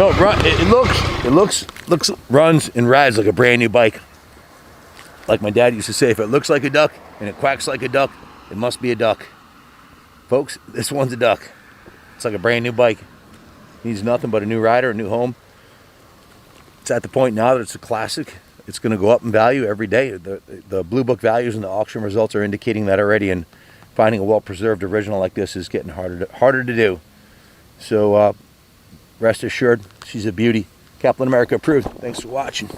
know, runs and rides like a brand new bike. Like my dad used to say, if it looks like a duck and it quacks like a duck, it must be a duck. Folks, this one's a duck. It's like a brand new bike. Needs nothing but a new rider, a new home. It's at the point now that it's a classic. It's going to go up in value every day. The Blue Book values and the auction results are indicating that already, and finding a well-preserved original like this is getting harder to do. So rest assured, she's a beauty. Kaplan America approved. Thanks for watching.